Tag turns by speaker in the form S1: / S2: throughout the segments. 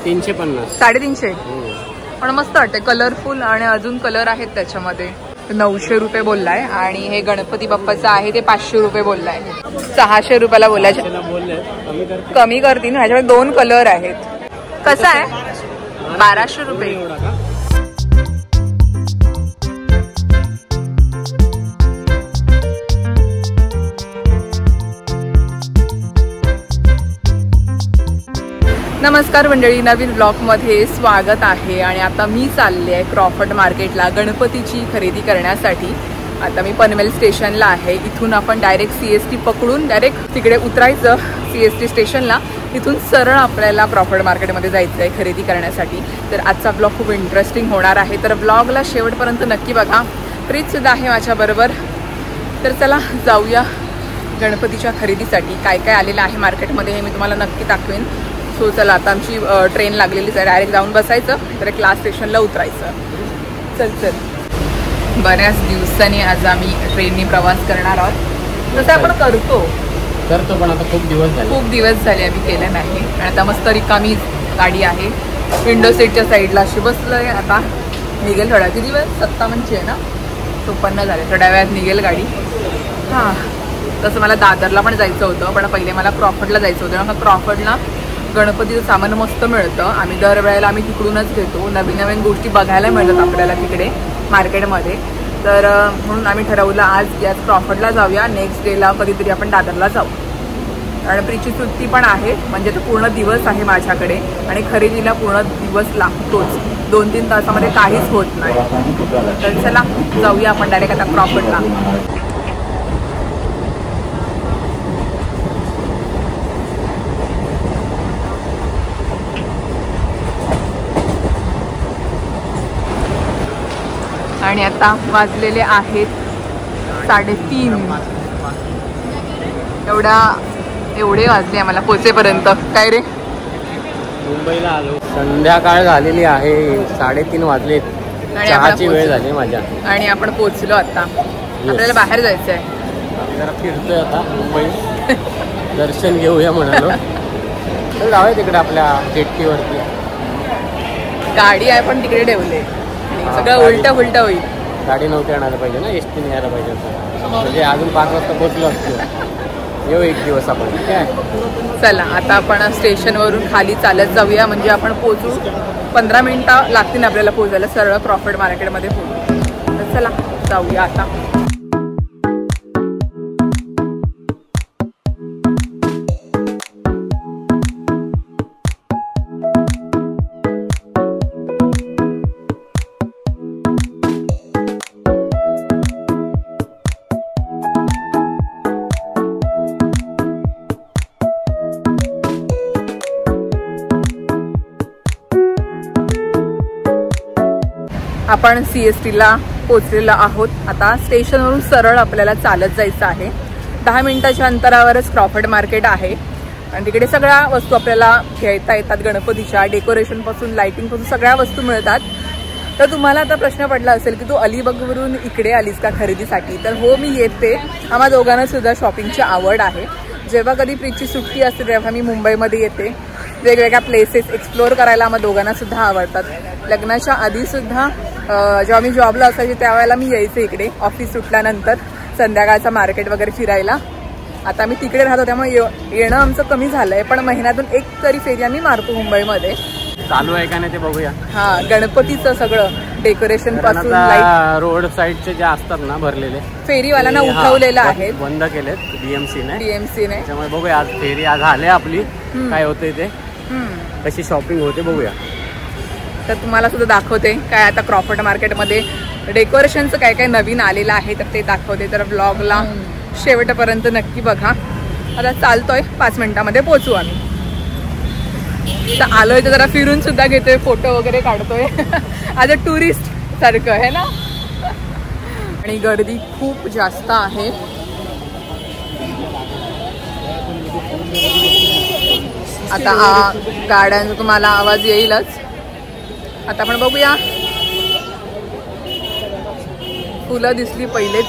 S1: 350.
S2: 350. पण मस्त वाटते, कलरफुल आणि अजून कलर आहेत त्याच्यामध्ये. 900 रुपये बोललाय आणि हे गणपती बाप्पाचं आहे ते 500 रुपये बोललाय. 600 रुपयाला बोललाय. कमी करतील, ह्याच्यामध्ये 2 कलर आहेत. कसं आहे? 1200 रुपये. नमस्कार मंडळी, नवीन ब्लॉगमध्ये स्वागत आहे. आणि आता मी चालले आहे क्रॉफर्ड मार्केटला गणपतीची खरेदी करण्यासाठी. आता मी पनवेल स्टेशनला आहे. इथून आपण डायरेक्ट CST पकडून डायरेक्ट तिकडे उतरायचं CST स्टेशनला. इथून सरळ आपल्याला क्रॉफर्ड मार्केटमध्ये जायचं आहे खरेदी करण्यासाठी. तर आजचा ब्लॉग खूप इंटरेस्टिंग होणार आहे, तर ब्लॉगला शेवटपर्यंत नक्की बघा. प्रीतसुद्धा आहे माझ्याबरोबर. तर चला जाऊया गणपतीच्या खरेदीसाठी. काय काय आलेलं आहे मार्केटमध्ये हे मी तुम्हाला नक्की दाखवेन. सो चला, आता आमची ट्रेन लागलेली आहे. डायरेक्ट जाऊन बसायचं, तर क्लास स्टेशनला उतरायचं. चल बऱ्याच दिवसांनी आज आम्ही ट्रेननी प्रवास करणार आहोत. जसं आपण करतो
S1: पण आता खूप
S2: दिवस झाले आम्ही केलं नाही. आणि आता मस्त रिकामी गाडी आहे. विंडो सीटच्या साईडला अशी बसलोय. आता निघेल थोडा. किती वेळ? 57 आहे ना, 54 झाले. थोड्या वेळात निघेल गाडी. हां, तसं मला दादरला पण जायचं होतं, पण पहिले मला क्रॉफर्डला जायचं होतं. मग क्रॉफर्डला गणपतीचं सामान मस्त मिळतं. आम्ही दरवेळेला तिकडूनच घेतो. नवीन नवीन गोष्टी बघायला मिळतात आपल्याला तिकडे मार्केटमध्ये. तर म्हणून आम्ही ठरवलं आज याच क्रॉफर्डला जाऊया. नेक्स्ट डेला कधीतरी आपण दादरला जाऊ. आणि प्रीची सुट्टी पण आहे, म्हणजे तो पूर्ण दिवस आहे माझ्याकडे. आणि खरेदीला पूर्ण दिवस लागतोच. 2-3 तासामध्ये काहीच होत नाही. तर चला जाऊया आपण डायरेक्ट आता क्रॉफर्डला. आणि आता वाजलेले आहेत 3:30. एवढे वाजले आम्हाला पोचेपर्यंत. काय रे,
S1: मुंबईला आलो. संध्याकाळ झालेली आहे, 3:30 वाजले. चहाची वेळ झाली माझ्या. आणि
S2: आपण पोचलो. आता आपल्याला बाहेर जायचं आहे.
S1: जरा फिरतोय आता मुंबई. दर्शन घेऊया म्हणालो. तर जाऊया तिकडे आपल्या जेट्टीवरती.
S2: गाडी आहे पण तिकडे ठेवले. सगळं उलट होईल.
S1: गाडी नव्हती आणायला पाहिजे ना, ST ने यायला पाहिजे होतं. म्हणजे अजून 5 वाजता पोहोचलो असतो. येऊ एक दिवस आपण. ठीक आहे,
S2: चला आता आपण स्टेशनवरून खाली चालत जाऊया. म्हणजे आपण पोहोचू 15 मिनिटं लागतील आपल्याला पोहोचायला. सरळ क्रॉफर्ड मार्केटमध्ये पोहोचू. तर चला जाऊया आता. आपण CSTला पोचलेलो आहोत. आता स्टेशनवरून सरळ आपल्याला चालत जायचं आहे. 10 मिनिटाच्या अंतरावरच क्रॉफर्ड मार्केट आहे. आणि तिकडे सगळ्या वस्तू आपल्याला घेता येतात. गणपतीच्या डेकोरेशनपासून लाइटिंगपासून सगळ्या वस्तू मिळतात. तर तुम्हाला आता प्रश्न पडला असेल की तू अलिबागवरून इकडे आलीस का खरेदीसाठी? तर हो, मी येते. आम्हा दोघांना सुद्धा शॉपिंगची आवड आहे. जेव्हा कधी प्रीची सुट्टी असते तेव्हा मी मुंबईमध्ये येते. वेगवेगळ्या प्लेसेस एक्सप्लोअर करायला आम्हा दोघांना सुद्धा आवडतात. लग्नाच्या आधी सुद्धा जेव्हा मी जॉबला असायचे त्यावेळेला मी यायचे इकडे. ऑफिस सुटल्यानंतर संध्याकाळचा मार्केट वगैरे फिरायला. आता मी तिकडे राहतो त्यामुळे येणं आमचं कमी झालंय. पण महिन्यातून एक तरी फेरी आम्ही मारतो मुंबईमध्ये.
S1: चालू आहे का नाही ते बघूया.
S2: हा, गणपतीचं सगळं डेकोरेशन पासून
S1: रोड साईडचे जे असतात ना भरलेले
S2: फेरीवाल्यांना उठवलेलं आहे,
S1: बंद केलेत DMC
S2: ने.
S1: त्यामुळे बघूया आज फेरी आज आले आपली. काय होते ते, कशी शॉपिंग होते बघूया.
S2: तर तुम्हाला सुद्धा दाखवते काय आता क्रॉफर्ड मार्केटमध्ये डेकोरेशनचं काय काय नवीन आलेलं आहे तर ते दाखवते. तर ब्लॉगला शेवटपर्यंत नक्की बघा. आता चालतोय, 5 मिनिटामध्ये पोहोचू आम्ही. तर आलोय तर जरा फिरून सुद्धा घेतोय, फोटो वगैरे काढतोय. आज टुरिस्ट सारखं आहे ना. आणि गर्दी खूप जास्त आहे. आता गाड्यांचा तुम्हाला आवाज येईलच. आता आपण बघूया. फुलं दिसली पहिलेच.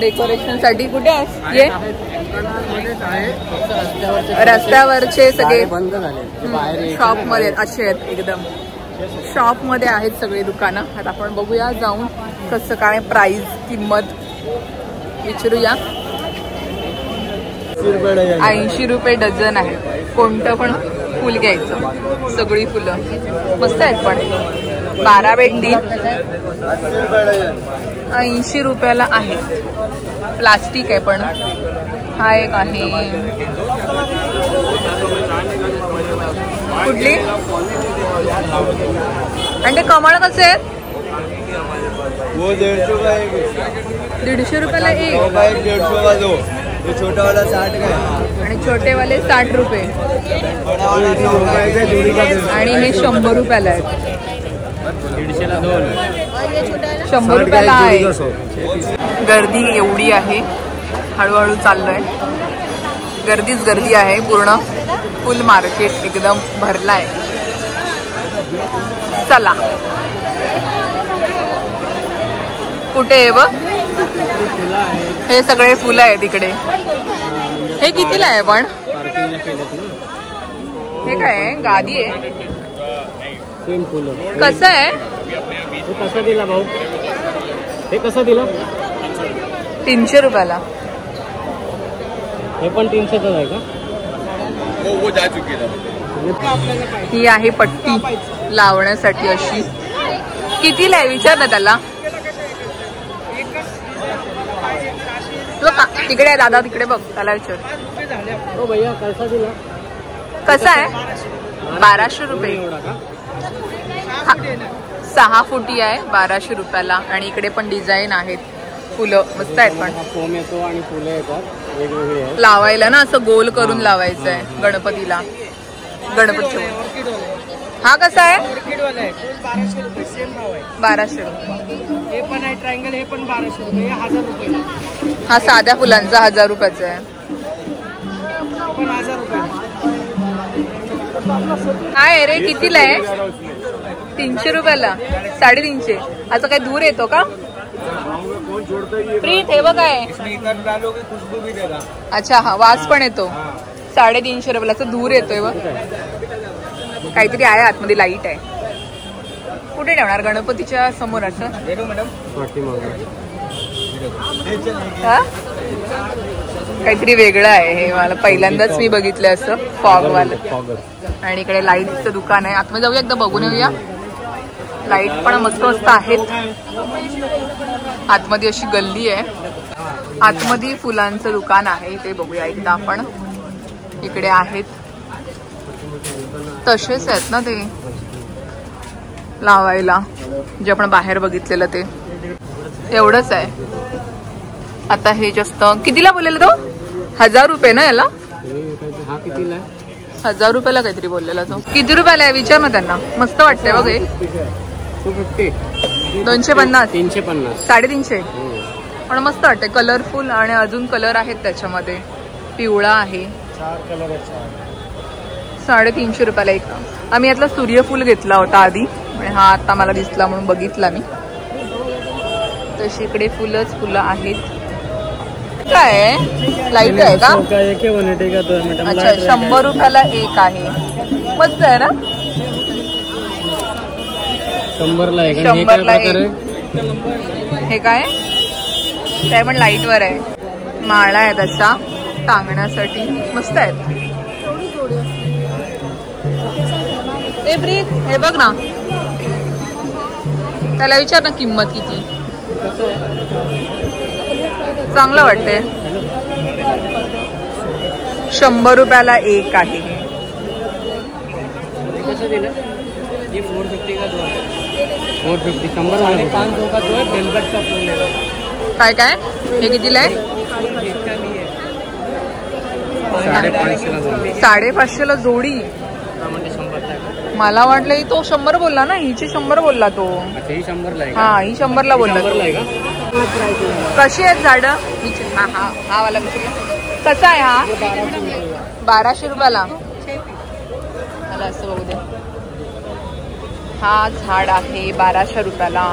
S2: डेकोरेशन साठी कुठे आहे ये रस्त्यावरचे सगळे
S1: बंद झाले
S2: शॉप मध्ये असे आहेत एकदम शॉप मध्ये आहेत सगळे दुकानं. आता आपण बघूया जाऊन कसं काय प्राइस किंमत विचारूया. 80 रुपये डझन आहे. कोणतं पण फुल घ्यायचं सगळी फुलं मस्त आहेत पण 12 भेंडी 80 रुपयाला आहे. प्लास्टिक आहे पण हा एक आहे कुठली आणि ते कमळ कसे आहेत 150 रुपयाला एक
S3: छोटा वाला 60 का
S2: आणि छोटेवाले 60 रुपये आणि हे 100 रुपयाला आहेत. 100 रुपयाला आहे. गर्दी एवढी आहे हळूहळू चाललोय. गर्दीच गर्दी आहे पूर्ण फुल मार्केट एकदम भरलाय. चला कुठे आहे बघ हे सगळे फुलं आहेत इकडे. हे कितीला आहे पण हे काय गादी आहे कसं आहे
S1: कसं दिला भाऊ हे कसं दिलं
S2: 300 रुपयाला.
S1: हे पण 300च आहे का
S2: ही आहे पट्टी लावण्यासाठी अशी कितीला आहे विचार ना त्याला. तिकडे आहे दादा तिकडे बघ त्याला विचार.
S1: हो भैया कसा दिला
S2: कसा आहे 1200 रुपये 6 फुटी आहे 1200 रुपयाला. आणि इकडे पण डिझाईन आहेत फुलं मस्त आहेत पण
S1: फोम येतो आणि फुलं येतात वेगवेगळी आहेत.
S2: लावायला ना असं गोल करून लावायचं आहे गणपतीला. गणपती हा कसा आहे 1200
S3: हे पण आहे ट्रायंगल हे पण 1200 रुपये हे 1000 रुपये.
S2: हा साध्या फुलांचा 1000 रुपयाचा आहे.
S3: पण 1000 रुपये
S2: आहे रे कितीला आहे 300 रुपयाला 350. असं काही दूर येतो का प्रीत हे बघ आहे. अच्छा हा वास पण येतो 350 रुपयाला. असं दूर येतोय बघ. काहीतरी आहे आतमध्ये लाईट आहे. कुठे ठेवणार गणपतीच्या समोर असं काहीतरी वेगळं आहे हे. मला पहिल्यांदाच मी बघितलं असं फॉगवालं. आणि इकडे लाईटचं दुकान आहे. आतमध्ये जाऊया एकदा बघून येऊया. लाईट पण मस्त मस्त आहेत. आतमध्ये अशी गल्ली आहे. आतमध्ये फुलांचं दुकान आहे ते बघूया एकदा आपण. इकडे आहेत तसेच आहेत ना ते लावायला जे आपण बाहेर बघितलेलं ते एवढंच आहे. आता हे जास्त कितीला बोललेलं तो 1000 रुपये ना याला.
S1: हा कितीला
S2: 1000 रुपयाला काहीतरी बोललेला तो. किती रुपयाला आहे विचार ना त्यांना. मस्त वाटतंय बघ हे
S1: 250
S2: 250
S1: 350
S2: 350 पण मस्त वाटतंय. कलरफुल आणि अजून कलर आहेत त्याच्यामध्ये. पिवळा आहे 350 रुपयाला एक. आम्ही यातला सूर्यफूल घेतला होता आधी आणि हा आता मला दिसला म्हणून बघितला मी. तशी इकडे फुलंच फुलं आहेत. काय लाईट आहे का अच्छा 100 रुपयाला एक आहे. मस्त आहे ना
S1: 100ला एक.
S2: 100ला एक. हे काय काय पण लाईट वर आहे. माळा आहे त्याचा टांगण्यासाठी मस्त आहेत. ए ब्रीथ हे बघ ना त्याला विचार ना किंमत किती. चांगलं वाटतंय. 100 रुपयाला एक आहे.
S1: कसं दिलं 450 का 450 100 500 का 2 वेलवेट का फूल है.
S2: काय काय हे कितीला आहे 550ला जोडी. मला वाटलं तो 100 बोलला ना. हिची 100 बोलला तो.
S1: ही 100ला आहे.
S2: हा ही 100ला बोलला. कशी आहेत झाडं. हा हा हा वाला कसा आहे हा 1200 रुपयाला. मला असं बघू दे. हा झाड आहे 1200 रुपयाला.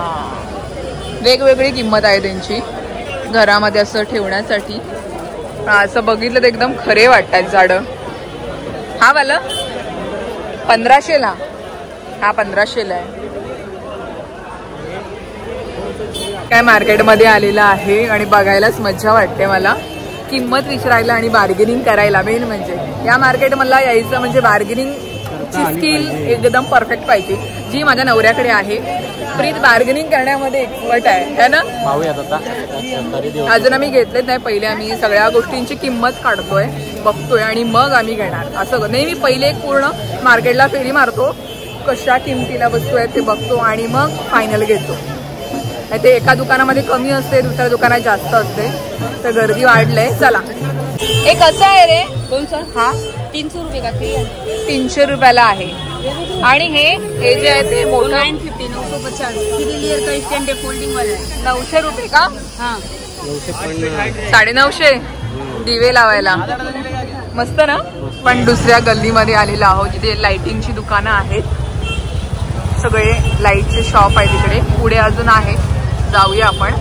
S2: वेगवेगळी किंमत आहे त्यांची. घरामध्ये असं ठेवण्यासाठी. असं बघितलं तर एकदम खरे वाटतात झाडं. हा वाला 1500ला. हा 1500ला आहे. काय मार्केटमध्ये आलेला आहे आणि बघायलाच मज्जा वाटते मला. किंमत विचारायला आणि बार्गेनिंग करायला. मेन म्हणजे या मार्केट मला यायचं म्हणजे बार्गेनिंगची स्किल एकदम परफेक्ट पाहिजे, जी माझ्या नवऱ्याकडे आहे. प्रीत बार्गेनिंग करण्यामध्ये एक्सपर्ट आहे ना. अजून आम्ही घेतलेत नाही. पहिले आम्ही सगळ्या गोष्टींची किंमत काढतोय, बघतोय आणि मग आम्ही घेणार. असं नेहमी पहिले एक पूर्ण मार्केटला फेरी मारतो, कशा किमतीला वस्तू आहेत ते बघतो आणि मग फायनल घेतो. ते एका दुकानामध्ये कमी असते, दुसऱ्या दुकानात जास्त असते, तर गर्दी वाढलंय. चला. एक असं आहे रे. कोणचा? हा 300 रुपये का? 300 रुपयाला आहे. आणि हे जे आहे ते मोठं
S4: 950 950 3 लेयर का स्टैंड है, फोल्डिंग वाला है.
S2: 900 रुपये का?
S4: हाँ
S2: 950 दिवे लावायला. मस्त ना. पण दुसऱ्या गल्लीमध्ये आलेलो आहोत जिथे लाइटिंगची दुकानं आहेत. सगळे लाईटचे शॉप आहे तिकडे. पुढे अजून आहे, जाऊया आपण.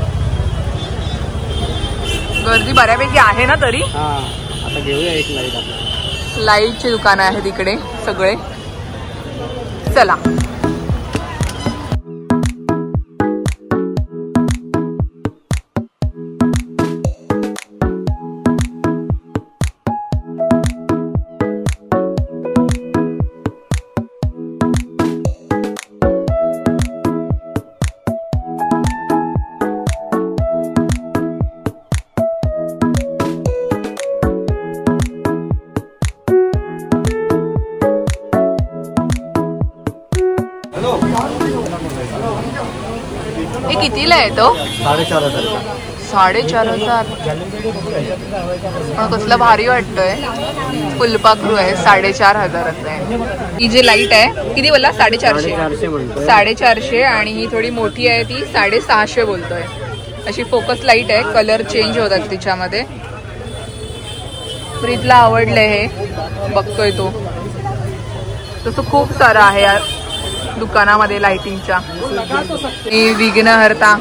S2: गर्दी बऱ्यापैकी आहे ना तरी.
S1: आता घेऊया एक लाईट.
S2: लाईटची दुकानं आहे तिकडे सगळे. चला. हे कितीला आहे तो? 4,500. कसला भारी वाटतोय. फुलपाखरू आहे. 4,500 आहे. ही जी लाईट आहे किती बोलला? 450. 450 आणि ही थोडी मोठी आहे ती 650 बोलतोय. अशी फोकस लाईट आहे. कलर चेंज होतात तिच्यामध्ये. प्रीतला आवडलंय हे, बघतोय तो. तसं खूप सारं आहे यार दुकानामध्ये लाइटिंगच्या. विघ्नहर्ता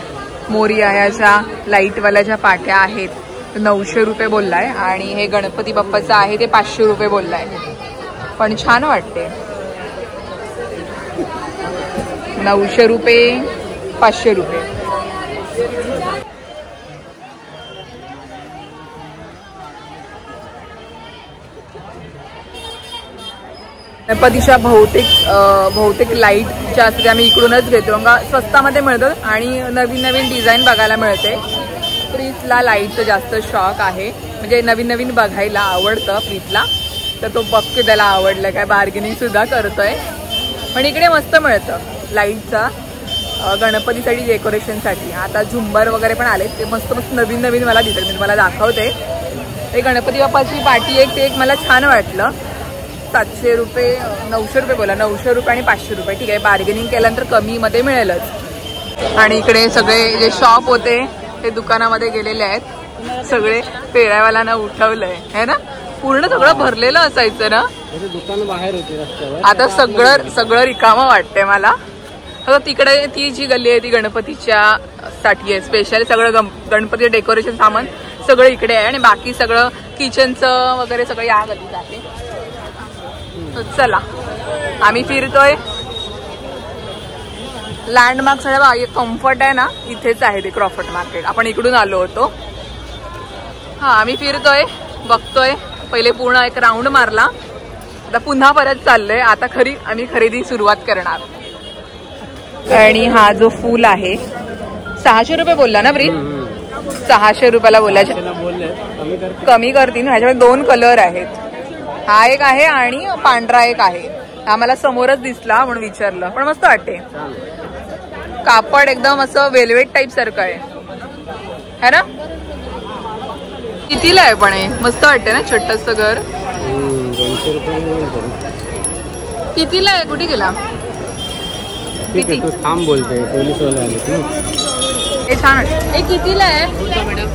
S2: मोरया ह्याच्या लाईटवाल्याच्या पाट्या आहेत. 900 रुपये बोललाय. आणि हे गणपती बाप्पाचं आहे ते 500 रुपये बोललाय. पण छान वाटते. 900 रुपये 500 रुपये. गणपतीच्या बहुतेक लाईटच्या असते आम्ही इकडूनच घेतो. स्वस्तामध्ये मिळतं आणि नवीन नवीन डिझाईन बघायला मिळते. प्रीतला लाईटचं जास्त शॉक आहे, म्हणजे नवीन नवीन बघायला आवडतं प्रीतला. तर तो बघते त्याला आवडलं काय. बार्गेनिंग सुद्धा करतोय. पण इकडे मस्त मिळतं लाईटचा गणपतीसाठी डेकोरेशनसाठी. आता झुंबर वगैरे पण आले, ते मस्त मस्त नवीन नवीन मला दिसत. मी तुम्हाला दाखवते. ते गणपती बाप्पाची पाटी एक ते एक मला छान वाटलं. 700 रुपये 900 रुपये बोला. 900 रुपये आणि 500 रुपये. ठीक आहे, बार्गेनिंग केल्यानंतर कमीमध्ये मिळेलच. आणि इकडे सगळे जे शॉप होते ते दुकानामध्ये गेलेले आहेत. सगळे पेढ्यावाल्यानं उठवलंय है ना. पूर्ण सगळं भरलेलं असायचं ना.
S1: दुकान बाहेर होती रस्त्यावर.
S2: आता सगळं रिकामं वाटतंय मला. तिकडे ती जी गल्ली आहे ती गणपतीच्या साठी आहे स्पेशल. सगळं गणपतीचं डेकोरेशन सामान सगळं इकडे आहे आणि बाकी सगळं किचनचं वगैरे सगळं या गल्लीत आहे. चला आम्ही फिरतोय. लँडमार्क सगळं कम्फर्ट आहे ना, इथेच आहे ते क्रॉफर्ड मार्केट. आपण इकडून आलो होतो. हा आम्ही फिरतोय, बघतोय. पहिले पूर्ण एक राऊंड मारला, आता पुन्हा परत चाललोय. आता आम्ही खरेदी सुरुवात करणार. आणि हा जो फूल आहे 600 रुपये बोलला ना ब्रीद. 600 रुपयाला बोलला. कमी करतील. ह्याच्यामध्ये 2 कलर आहेत. हा एक आहे आणि पांढरा एक आहे. आम्हाला समोरच दिसला म्हणून विचारलं. पण मस्त वाटते. कापड एकदम असं वेल्वेट टाईप सारखं आहे ना. कितीला आहे पण हे? मस्त वाटते ना. छोटंसं घर.
S1: 200 रुपये.
S2: कितीला आहे? कुठे गेला? किती
S1: थांब बोलते पोलीसवाले आले ना.
S2: हे छान वाटतं. हे कितीला आहे?
S1: मॅडम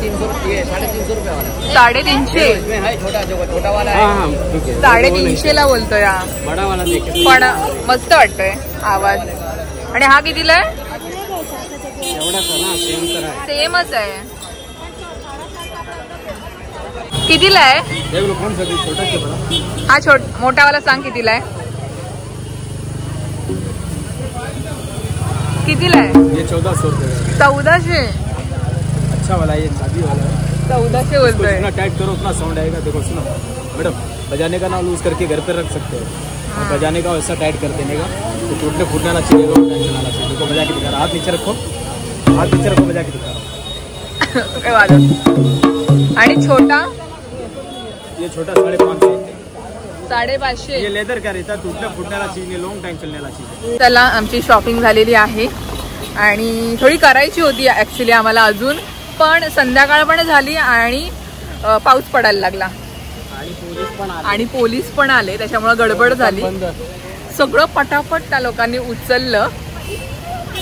S1: 350 रुपये. 350 रुपये वाला.
S2: 350.
S1: छोटा वाला है.
S2: 350 ला बोलतोय हा.
S1: बडा वाला
S2: पण मस्त वाटतोय आवाज. आणि हा कितीला आहे?
S1: एवढाच ना. सेम तर आहे.
S2: सेमच आहे. कितीला आहे
S1: देख लो कौन सा भी छोटा के बड़ा।
S2: हा मोठावाला सांग कितीला आहे कितीला आहे
S1: ये 1400 रुपये
S2: 1400
S1: अच्छा वाला है, ये चाबी वाला है।
S2: 1400 बोलतोय
S1: जितना टाइट करो उतना साउंड आएगा। देखो सुनो मैडम, बजाने का ना लूज करके घर पे रख सकते हो और बजाने का वैसा टाइट कर देने का तो टूटने फूटने ना चाहिए, टेंशन आना चाहिए। देखो बजा के दिखा रहा, हाथ नीचे रखो, हाथ नीचे रखो, बजा के दिखा रहा।
S2: काय वाजत आणि छोटा
S1: ये छोटा 550
S2: 550
S1: ये लेदर का रहता, टूटने फूटने वाला चीज नहीं, लॉन्ग टाइम चलने वाला चीज।
S2: चला आमची शॉपिंग झालेली आहे आणि थोडी करायची होती ॲक्च्युली आम्हाला अजून, पण संध्याकाळ पण झाली आणि पाऊस पडायला लागला आणि पोलीस पण आले, त्याच्यामुळे गडबड झाली। सगळं पटापट त्या लोकांनी उचललं,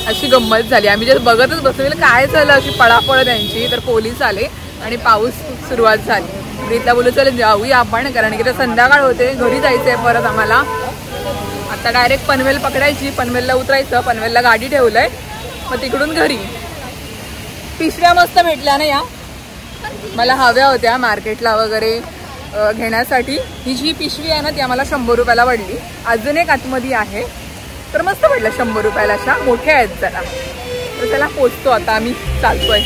S2: अशी गंमत झाली। आम्ही जे बघतच बसलो काय झालं अशी पळापळ त्यांची, तर पोलीस आले आणि पाऊस सुरुवात झाली। रीतला बोलू चल जाऊया आपण, कारण की संध्याकाळ होते, घरी जायचंय परत आम्हाला। आता डायरेक्ट पनवेल पकडायची, पनवेलला उतरायचं, पनवेलला गाडी ठेवलंय, मग तिकडून घरी। पिशव्या मस्त भेटल्या ना या, मला हव्या होत्या मार्केटला वगैरे घेण्यासाठी। ही जी पिशवी आहे ना ती आम्हाला 100 रुपयाला पडली, अजून एक आतमध्ये आहे तर मस्त भेटलं 100 रुपयाला, अशा मोठ्या आहेत जरा। तर त्याला पोचतो आता, आम्ही चालतोय।